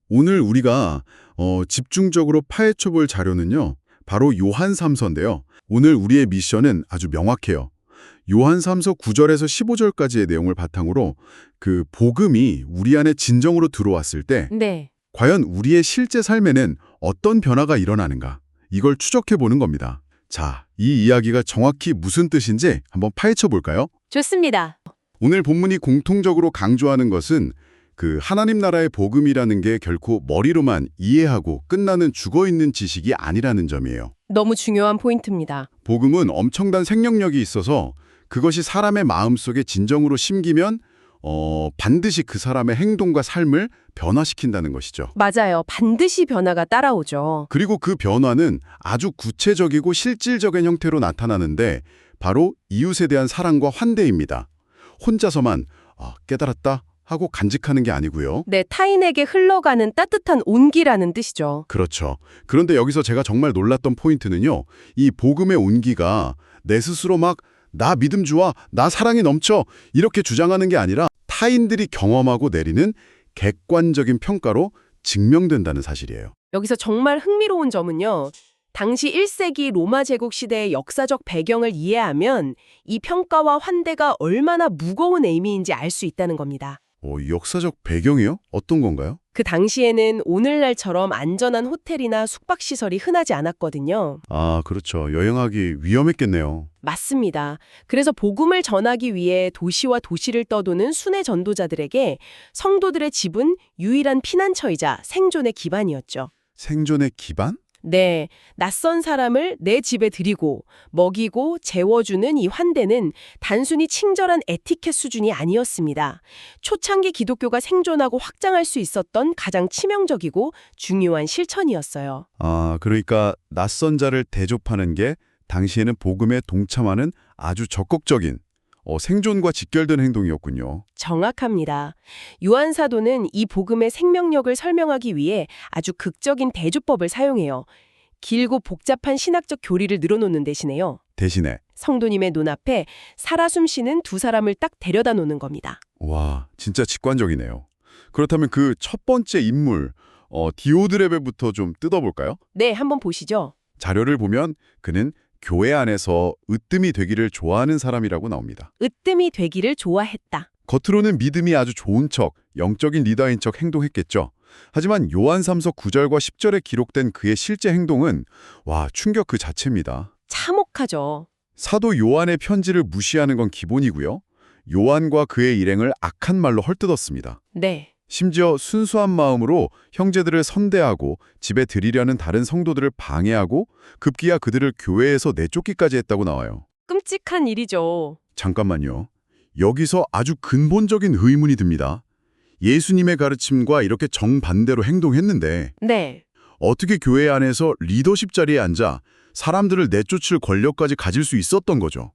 오늘 우리가 집중적으로 파헤쳐 볼 자료는요. 바로 요한 3서인데요. 오늘 우리의 미션은 아주 명확해요. 요한 3서 9절에서 15절까지의 내용을 바탕으로 그 복음이 우리 안에 진정으로 들어왔을 때 네. 과연 우리의 실제 삶에는 어떤 변화가 일어나는가? 이걸 추적해 보는 겁니다. 자, 이 이야기가 정확히 무슨 뜻인지 한번 파헤쳐 볼까요? 좋습니다. 오늘 본문이 공통적으로 강조하는 것은 그 하나님 나라의 복음이라는 게 결코 머리로만 이해하고 끝나는 죽어있는 지식이 아니라는 점이에요. 너무 중요한 포인트입니다. 복음은 엄청난 생명력이 있어서 그것이 사람의 마음속에 진정으로 심기면 반드시 그 사람의 행동과 삶을 변화시킨다는 것이죠. 맞아요. 반드시 변화가 따라오죠. 그리고 그 변화는 아주 구체적이고 실질적인 형태로 나타나는데 바로 이웃에 대한 사랑과 환대입니다. 혼자서만 깨달았다 하고 간직하는 게 아니고요. 네, 타인에게 흘러가는 따뜻한 온기라는 뜻이죠. 그렇죠. 그런데 여기서 제가 정말 놀랐던 포인트는요. 이 복음의 온기가 내 스스로 막 나 믿음 주와, 나 사랑이 넘쳐 이렇게 주장하는 게 아니라 타인들이 경험하고 내리는 객관적인 평가로 증명된다는 사실이에요. 여기서 정말 흥미로운 점은요. 당시 1세기 로마 제국 시대의 역사적 배경을 이해하면 이 평가와 환대가 얼마나 무거운 의미인지 알 수 있다는 겁니다. 역사적 배경이요? 어떤 건가요? 그 당시에는 오늘날처럼 안전한 호텔이나 숙박시설이 흔하지 않았거든요. 아, 그렇죠. 여행하기 위험했겠네요. 맞습니다. 그래서 복음을 전하기 위해 도시와 도시를 떠도는 순회 전도자들에게 성도들의 집은 유일한 피난처이자 생존의 기반이었죠. 생존의 기반? 네, 낯선 사람을 내 집에 들이고 먹이고 재워주는 이 환대는 단순히 친절한 에티켓 수준이 아니었습니다. 초창기 기독교가 생존하고 확장할 수 있었던 가장 치명적이고 중요한 실천이었어요. 아, 그러니까 낯선 자를 대접하는 게 당시에는 복음에 동참하는 아주 적극적인 생존과 직결된 행동이었군요. 정확합니다. 요한 사도는 이 복음의 생명력을 설명하기 위해 아주 극적인 대조법을 사용해요. 길고 복잡한 신학적 교리를 늘어놓는 대신에요. 대신에 성도님의 눈앞에 살아 숨쉬는 두 사람을 딱 데려다 놓는 겁니다. 와, 진짜 직관적이네요. 그렇다면 그 첫 번째 인물 디오드레베부터 좀 뜯어볼까요? 네, 한번 보시죠. 자료를 보면 그는 교회 안에서 으뜸이 되기를 좋아하는 사람이라고 나옵니다. 으뜸이 되기를 좋아했다. 겉으로는 믿음이 아주 좋은 척, 영적인 리더인 척 행동했겠죠. 하지만 요한 3서 9절과 10절에 기록된 그의 실제 행동은 충격 그 자체입니다. 참혹하죠. 사도 요한의 편지를 무시하는 건 기본이고요. 요한과 그의 일행을 악한 말로 헐뜯었습니다. 네. 심지어 순수한 마음으로 형제들을 선대하고 집에 들이려는 다른 성도들을 방해하고 급기야 그들을 교회에서 내쫓기까지 했다고 나와요. 끔찍한 일이죠. 잠깐만요. 여기서 아주 근본적인 의문이 듭니다. 예수님의 가르침과 이렇게 정반대로 행동했는데 네. 어떻게 교회 안에서 리더십 자리에 앉아 사람들을 내쫓을 권력까지 가질 수 있었던 거죠?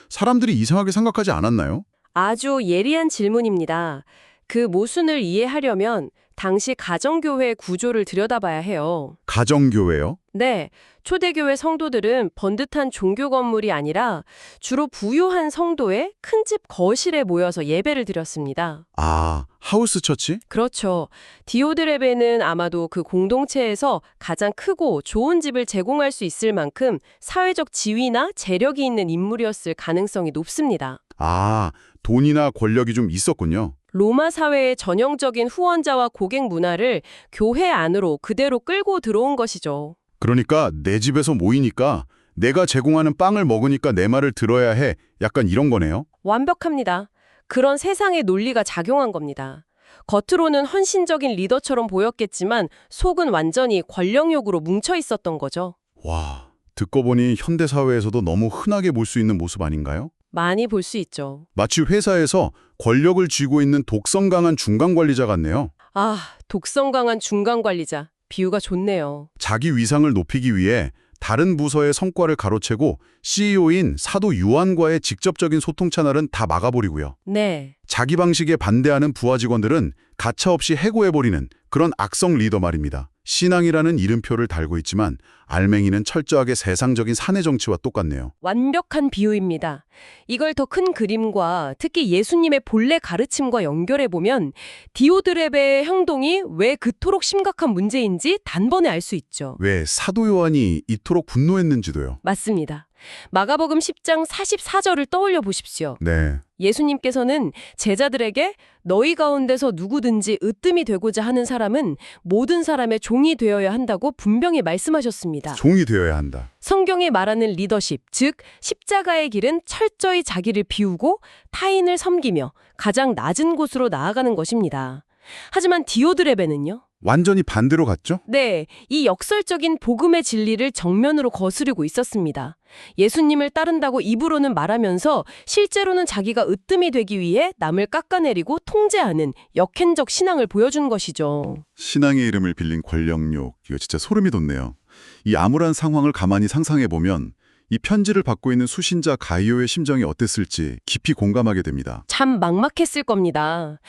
사람들이 이상하게 생각하지 않았나요? 아주 예리한 질문입니다. 그 모순을 이해하려면 당시 가정교회 구조를 들여다봐야 해요. 가정교회요? 네, 초대교회 성도들은 번듯한 종교 건물이 아니라 주로 부유한 성도의 큰 집 거실에 모여서 예배를 드렸습니다. 아, 하우스 처치? 그렇죠. 디오드레베는 아마도 그 공동체에서 가장 크고 좋은 집을 제공할 수 있을 만큼 사회적 지위나 재력이 있는 인물이었을 가능성이 높습니다. 아, 돈이나 권력이 좀 있었군요. 로마 사회의 전형적인 후원자와 고객 문화를 교회 안으로 그대로 끌고 들어온 것이죠. 그러니까 내 집에서 모이니까 내가 제공하는 빵을 먹으니까 내 말을 들어야 해. 약간 이런 거네요. 완벽합니다. 그런 세상의 논리가 작용한 겁니다. 겉으로는 헌신적인 리더처럼 보였겠지만 속은 완전히 권력욕으로 뭉쳐 있었던 거죠. 와, 듣고 보니 현대사회에서도 너무 흔하게 볼 수 있는 모습 아닌가요? 많이 볼 수 있죠. 마치 회사에서 권력을 쥐고 있는 독성 강한 중간 관리자 같네요. 아, 독성 강한 중간 관리자. 비유가 좋네요. 자기 위상을 높이기 위해 다른 부서의 성과를 가로채고 CEO인 사도 요한과의 직접적인 소통 채널은 다 막아버리고요. 네. 자기 방식에 반대하는 부하 직원들은 가차없이 해고해버리는 그런 악성 리더 말입니다. 신앙이라는 이름표를 달고 있지만 알맹이는 철저하게 세상적인 사내 정치와 똑같네요. 완벽한 비유입니다. 이걸 더 큰 그림과 특히 예수님의 본래 가르침과 연결해보면 디오드렙의 행동이 왜 그토록 심각한 문제인지 단번에 알 수 있죠. 왜 사도 요한이 이토록 분노했는지도요. 맞습니다. 마가복음 10장 44절을 떠올려 보십시오. 네. 예수님께서는 제자들에게 너희 가운데서 누구든지 으뜸이 되고자 하는 사람은 모든 사람의 종이 되어야 한다고 분명히 말씀하셨습니다. 종이 되어야 한다. 성경이 말하는 리더십, 즉 십자가의 길은 철저히 자기를 비우고 타인을 섬기며 가장 낮은 곳으로 나아가는 것입니다. 하지만 디오드레베는요? 완전히 반대로 갔죠? 네, 이 역설적인 복음의 진리를 정면으로 거스르고 있었습니다. 예수님을 따른다고 입으로는 말하면서 실제로는 자기가 으뜸이 되기 위해 남을 깎아내리고 통제하는 역행적 신앙을 보여준 것이죠. 신앙의 이름을 빌린 권력욕, 이거 진짜 소름이 돋네요. 이 암울한 상황을 가만히 상상해보면 이 편지를 받고 있는 수신자 가이오의 심정이 어땠을지 깊이 공감하게 됩니다. 참 막막했을 겁니다.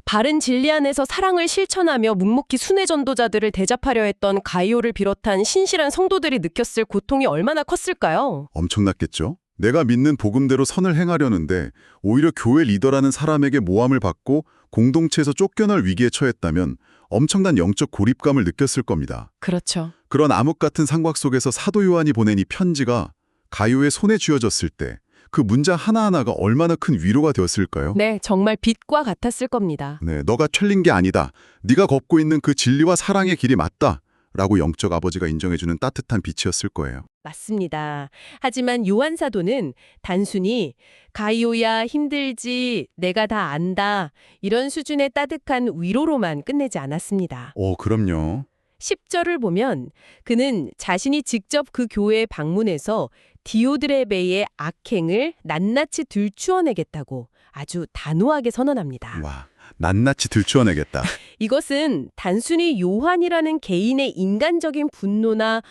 바른 진리 안에서 사랑을 실천하며 묵묵히 순회 전도자들을 대접하려 했던 가이오를 비롯한 신실한 성도들이 느꼈을 고통이 얼마나 컸을까요? 엄청났겠죠? 내가 믿는 복음대로 선을 행하려는데 오히려 교회 리더라는 사람에게 모함을 받고 공동체에서 쫓겨날 위기에 처했다면 엄청난 영적 고립감을 느꼈을 겁니다. 그렇죠. 그런 암흑 같은 상황 속에서 사도 요한이 보낸 이 편지가 가요의 손에 쥐어졌을 때 그 문장 하나하나가 얼마나 큰 위로가 되었을까요? 네, 정말 빛과 같았을 겁니다. 네, 너가 틀린 게 아니다. 네가 걷고 있는 그 진리와 사랑의 길이 맞다. 라고 영적 아버지가 인정해주는 따뜻한 빛이었을 거예요. 맞습니다. 하지만 요한 사도는 단순히 가이오야 힘들지 내가 다 안다 이런 수준의 따뜻한 위로로만 끝내지 않았습니다. 그럼요. 10절을 보면 그는 자신이 직접 그 교회에 방문해서 디오드레베의 악행을 낱낱이 들추어내겠다고 아주 단호하게 선언합니다. 와, 낱낱이 들추어내겠다. 이것은 단순히 요한이라는 개인의 인간적인 분노나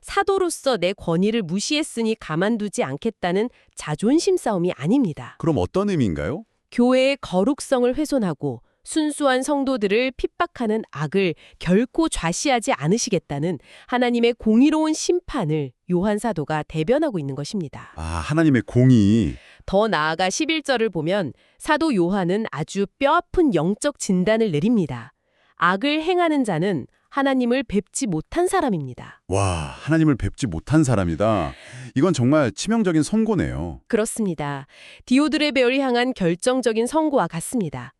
사도로서 내 권위를 무시했으니 가만두지 않겠다는 자존심 싸움이 아닙니다. 그럼 어떤 의미인가요? 교회의 거룩성을 훼손하고 순수한 성도들을 핍박하는 악을 결코 좌시하지 않으시겠다는 하나님의 공의로운 심판을 요한 사도가 대변하고 있는 것입니다. 아, 하나님의 공의. 더 나아가 11절을 보면 사도 요한은 아주 뼈아픈 영적 진단을 내립니다. 악을 행하는 자는 하나님을 뵙지 못한 사람입니다. 와, 하나님을 뵙지 못한 사람이다. 이건 정말 치명적인 선고네요. 그렇습니다. 디오드레베를 향한 결정적인 선고와 같습니다.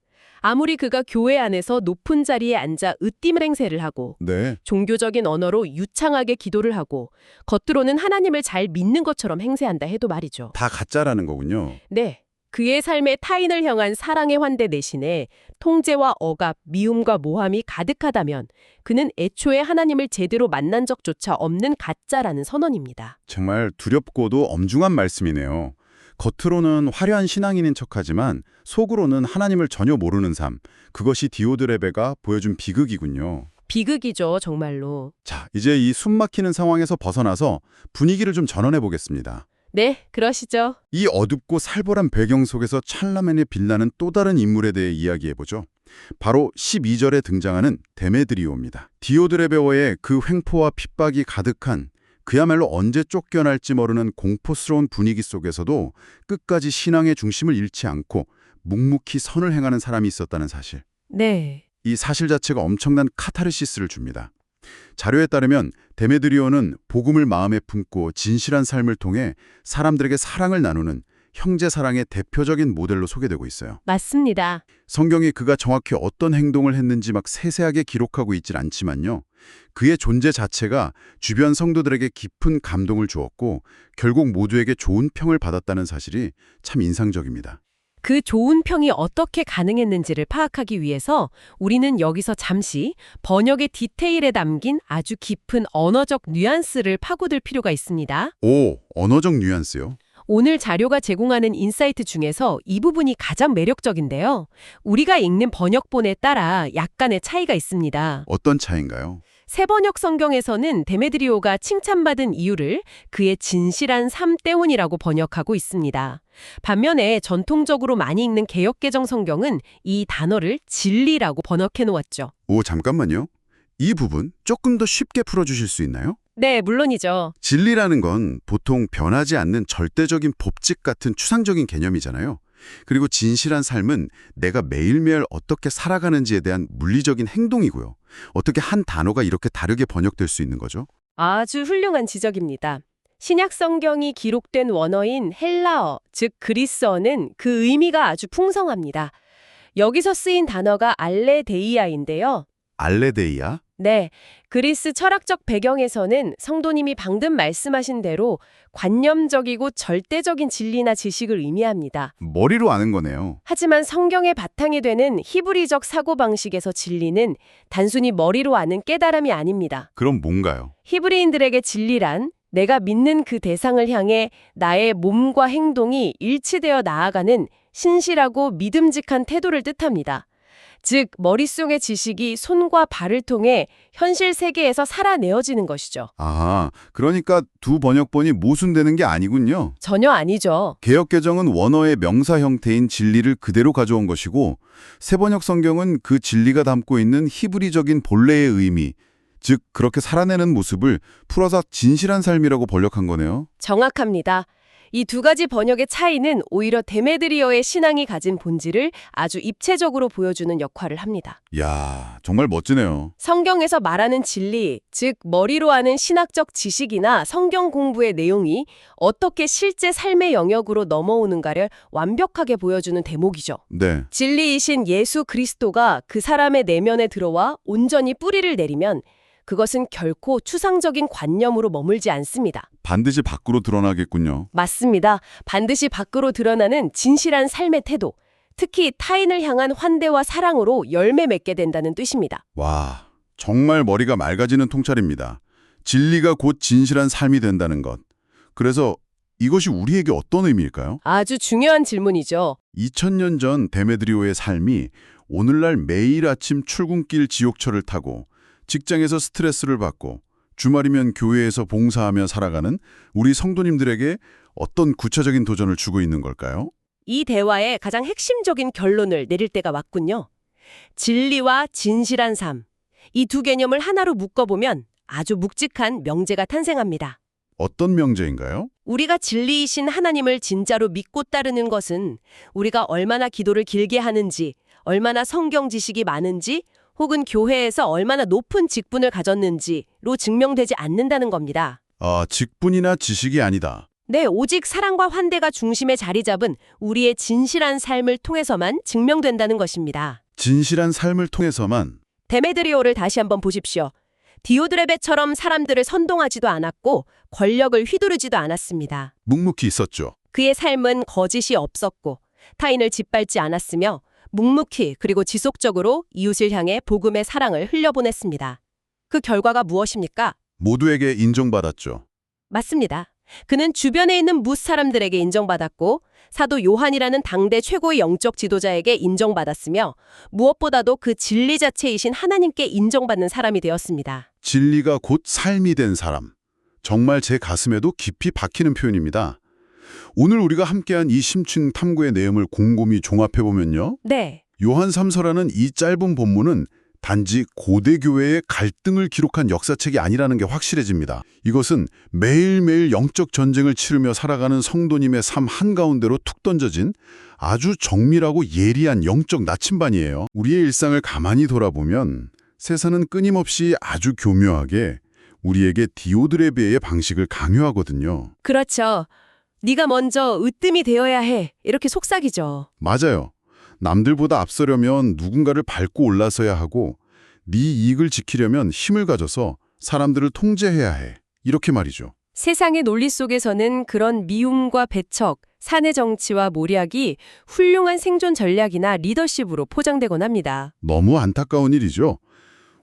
아무리 그가 교회 안에서 높은 자리에 앉아 으뜸 행세를 하고 네. 종교적인 언어로 유창하게 기도를 하고 겉으로는 하나님을 잘 믿는 것처럼 행세한다 해도 말이죠. 다 가짜라는 거군요. 네. 그의 삶에 타인을 향한 사랑의 환대 대신에 통제와 억압, 미움과 모함이 가득하다면 그는 애초에 하나님을 제대로 만난 적조차 없는 가짜라는 선언입니다. 정말 두렵고도 엄중한 말씀이네요. 겉으로는 화려한 신앙인인 척하지만 속으로는 하나님을 전혀 모르는 삶, 그것이 디오드레베가 보여준 비극이군요. 비극이죠, 정말로. 자, 이제 이 숨막히는 상황에서 벗어나서 분위기를 좀 전환해 보겠습니다. 네, 그러시죠. 이 어둡고 살벌한 배경 속에서 찰나맨에 빛나는 또 다른 인물에 대해 이야기해보죠. 바로 12절에 등장하는 데메드리오입니다. 디오드레베와의 그 횡포와 핍박이 가득한 그야말로 언제 쫓겨날지 모르는 공포스러운 분위기 속에서도 끝까지 신앙의 중심을 잃지 않고 묵묵히 선을 행하는 사람이 있었다는 사실. 네. 이 사실 자체가 엄청난 카타르시스를 줍니다. 자료에 따르면 데메드리오는 복음을 마음에 품고 진실한 삶을 통해 사람들에게 사랑을 나누는 형제 사랑의 대표적인 모델로 소개되고 있어요. 맞습니다. 성경이 그가 정확히 어떤 행동을 했는지 막 세세하게 기록하고 있질 않지만요. 그의 존재 자체가 주변 성도들에게 깊은 감동을 주었고 결국 모두에게 좋은 평을 받았다는 사실이 참 인상적입니다. 그 좋은 평이 어떻게 가능했는지를 파악하기 위해서 우리는 여기서 잠시 번역의 디테일에 담긴 아주 깊은 언어적 뉘앙스를 파고들 필요가 있습니다. 오, 언어적 뉘앙스요? 오늘 자료가 제공하는 인사이트 중에서 이 부분이 가장 매력적인데요. 우리가 읽는 번역본에 따라 약간의 차이가 있습니다. 어떤 차이인가요? 새번역 성경에서는 데메드리오가 칭찬받은 이유를 그의 진실한 삶 때문이라고 번역하고 있습니다. 반면에 전통적으로 많이 읽는 개역개정 성경은 이 단어를 진리라고 번역해 놓았죠. 오, 잠깐만요. 이 부분 조금 더 쉽게 풀어주실 수 있나요? 네, 물론이죠. 진리라는 건 보통 변하지 않는 절대적인 법칙 같은 추상적인 개념이잖아요. 그리고 진실한 삶은 내가 매일매일 어떻게 살아가는지에 대한 물리적인 행동이고요. 어떻게 한 단어가 이렇게 다르게 번역될 수 있는 거죠? 아주 훌륭한 지적입니다. 신약 성경이 기록된 원어인 헬라어, 즉 그리스어는 그 의미가 아주 풍성합니다. 여기서 쓰인 단어가 알레데이아인데요. 알레데이아? 네, 그리스 철학적 배경에서는 성도님이 방금 말씀하신 대로 관념적이고 절대적인 진리나 지식을 의미합니다. 머리로 아는 거네요. 하지만 성경의 바탕이 되는 히브리적 사고방식에서 진리는 단순히 머리로 아는 깨달음이 아닙니다. 그럼 뭔가요? 히브리인들에게 진리란 내가 믿는 그 대상을 향해 나의 몸과 행동이 일치되어 나아가는 신실하고 믿음직한 태도를 뜻합니다. 즉, 머릿속의 지식이 손과 발을 통해 현실 세계에서 살아내어지는 것이죠. 아, 그러니까 두 번역본이 모순되는 게 아니군요. 전혀 아니죠. 개역개정은 원어의 명사 형태인 진리를 그대로 가져온 것이고 새번역 성경은 그 진리가 담고 있는 히브리적인 본래의 의미, 즉 그렇게 살아내는 모습을 풀어서 진실한 삶이라고 번역한 거네요. 정확합니다. 이 두 가지 번역의 차이는 오히려 데메드리어의 신앙이 가진 본질을 아주 입체적으로 보여주는 역할을 합니다. 이야, 정말 멋지네요. 성경에서 말하는 진리, 즉 머리로 아는 신학적 지식이나 성경 공부의 내용이 어떻게 실제 삶의 영역으로 넘어오는가를 완벽하게 보여주는 대목이죠. 네, 진리이신 예수 그리스도가 그 사람의 내면에 들어와 온전히 뿌리를 내리면 그것은 결코 추상적인 관념으로 머물지 않습니다. 반드시 밖으로 드러나겠군요. 맞습니다. 반드시 밖으로 드러나는 진실한 삶의 태도, 특히 타인을 향한 환대와 사랑으로 열매 맺게 된다는 뜻입니다. 와, 정말 머리가 맑아지는 통찰입니다. 진리가 곧 진실한 삶이 된다는 것. 그래서 이것이 우리에게 어떤 의미일까요? 아주 중요한 질문이죠. 2000년 전 데메드리오의 삶이 오늘날 매일 아침 출근길 지옥철을 타고 직장에서 스트레스를 받고 주말이면 교회에서 봉사하며 살아가는 우리 성도님들에게 어떤 구체적인 도전을 주고 있는 걸까요? 이 대화의 가장 핵심적인 결론을 내릴 때가 왔군요. 진리와 진실한 삶. 이 두 개념을 하나로 묶어보면 아주 묵직한 명제가 탄생합니다. 어떤 명제인가요? 우리가 진리이신 하나님을 진짜로 믿고 따르는 것은 우리가 얼마나 기도를 길게 하는지, 얼마나 성경 지식이 많은지, 혹은 교회에서 얼마나 높은 직분을 가졌는지로 증명되지 않는다는 겁니다. 아, 직분이나 지식이 아니다. 네, 오직 사랑과 환대가 중심에 자리 잡은 우리의 진실한 삶을 통해서만 증명된다는 것입니다. 진실한 삶을 통해서만. 데메드리오를 다시 한번 보십시오. 디오드레베처럼 사람들을 선동하지도 않았고 권력을 휘두르지도 않았습니다. 묵묵히 있었죠. 그의 삶은 거짓이 없었고 타인을 짓밟지 않았으며 묵묵히 그리고 지속적으로 이웃을 향해 복음의 사랑을 흘려보냈습니다. 그 결과가 무엇입니까? 모두에게 인정받았죠. 맞습니다. 그는 주변에 있는 뭇 사람들에게 인정받았고 사도 요한이라는 당대 최고의 영적 지도자에게 인정받았으며 무엇보다도 그 진리 자체이신 하나님께 인정받는 사람이 되었습니다. 진리가 곧 삶이 된 사람. 정말 제 가슴에도 깊이 박히는 표현입니다. 오늘 우리가 함께한 이 심층 탐구의 내용을 곰곰이 종합해보면요. 네. 요한 3서라는 이 짧은 본문은 단지 고대 교회의 갈등을 기록한 역사책이 아니라는 게 확실해집니다. 이것은 매일매일 영적 전쟁을 치르며 살아가는 성도님의 삶 한가운데로 툭 던져진 아주 정밀하고 예리한 영적 나침반이에요. 우리의 일상을 가만히 돌아보면 세상은 끊임없이 아주 교묘하게 우리에게 디오드레베의 방식을 강요하거든요. 그렇죠. 네가 먼저 으뜸이 되어야 해. 이렇게 속삭이죠. 맞아요. 남들보다 앞서려면 누군가를 밟고 올라서야 하고 네 이익을 지키려면 힘을 가져서 사람들을 통제해야 해. 이렇게 말이죠. 세상의 논리 속에서는 그런 미움과 배척, 사내 정치와 모략이 훌륭한 생존 전략이나 리더십으로 포장되곤 합니다. 너무 안타까운 일이죠.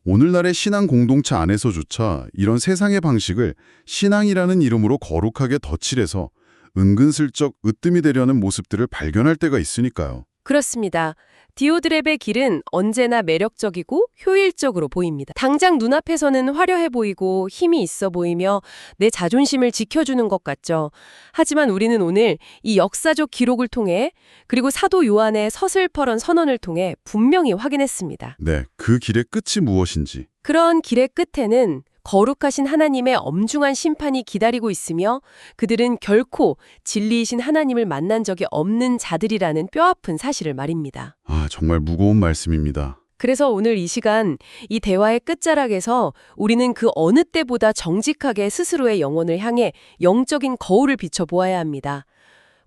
오늘날의 신앙 공동체 안에서조차 이런 세상의 방식을 신앙이라는 이름으로 거룩하게 덧칠해서 은근슬쩍 으뜸이 되려는 모습들을 발견할 때가 있으니까요. 그렇습니다. 디오드랩의 길은 언제나 매력적이고 효율적으로 보입니다. 당장 눈앞에서는 화려해 보이고 힘이 있어 보이며 내 자존심을 지켜주는 것 같죠. 하지만 우리는 오늘 이 역사적 기록을 통해 그리고 사도 요한의 서슬퍼런 선언을 통해 분명히 확인했습니다. 네, 그 길의 끝이 무엇인지. 그런 길의 끝에는 거룩하신 하나님의 엄중한 심판이 기다리고 있으며 그들은 결코 진리이신 하나님을 만난 적이 없는 자들이라는 뼈아픈 사실을 말입니다. 아, 정말 무거운 말씀입니다. 그래서 오늘 이 시간 이 대화의 끝자락에서 우리는 그 어느 때보다 정직하게 스스로의 영혼을 향해 영적인 거울을 비춰보아야 합니다.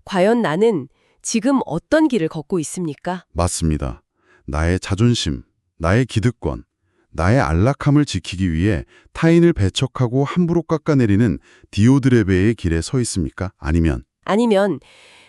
과연 나는 지금 어떤 길을 걷고 있습니까? 맞습니다. 나의 자존심, 나의 기득권, 나의 안락함을 지키기 위해 타인을 배척하고 함부로 깎아내리는 디오드레베의 길에 서 있습니까? 아니면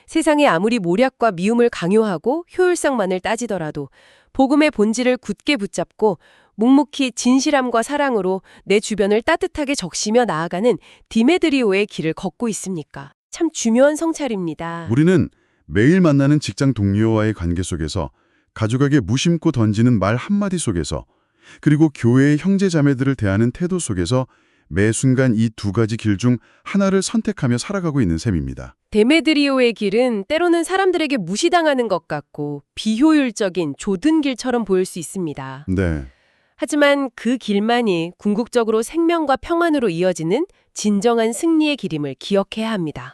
세상에 아무리 모략과 미움을 강요하고 효율성만을 따지더라도 복음의 본질을 굳게 붙잡고 묵묵히 진실함과 사랑으로 내 주변을 따뜻하게 적시며 나아가는 디메드리오의 길을 걷고 있습니까? 참 중요한 성찰입니다. 우리는 매일 만나는 직장 동료와의 관계 속에서 가족에게 무심코 던지는 말 한마디 속에서 그리고 교회의 형제 자매들을 대하는 태도 속에서 매 순간 이 두 가지 길 중 하나를 선택하며 살아가고 있는 셈입니다. 데메드리오의 길은 때로는 사람들에게 무시당하는 것 같고 비효율적인 좁은 길처럼 보일 수 있습니다. 네, 하지만 그 길만이 궁극적으로 생명과 평안으로 이어지는 진정한 승리의 길임을 기억해야 합니다.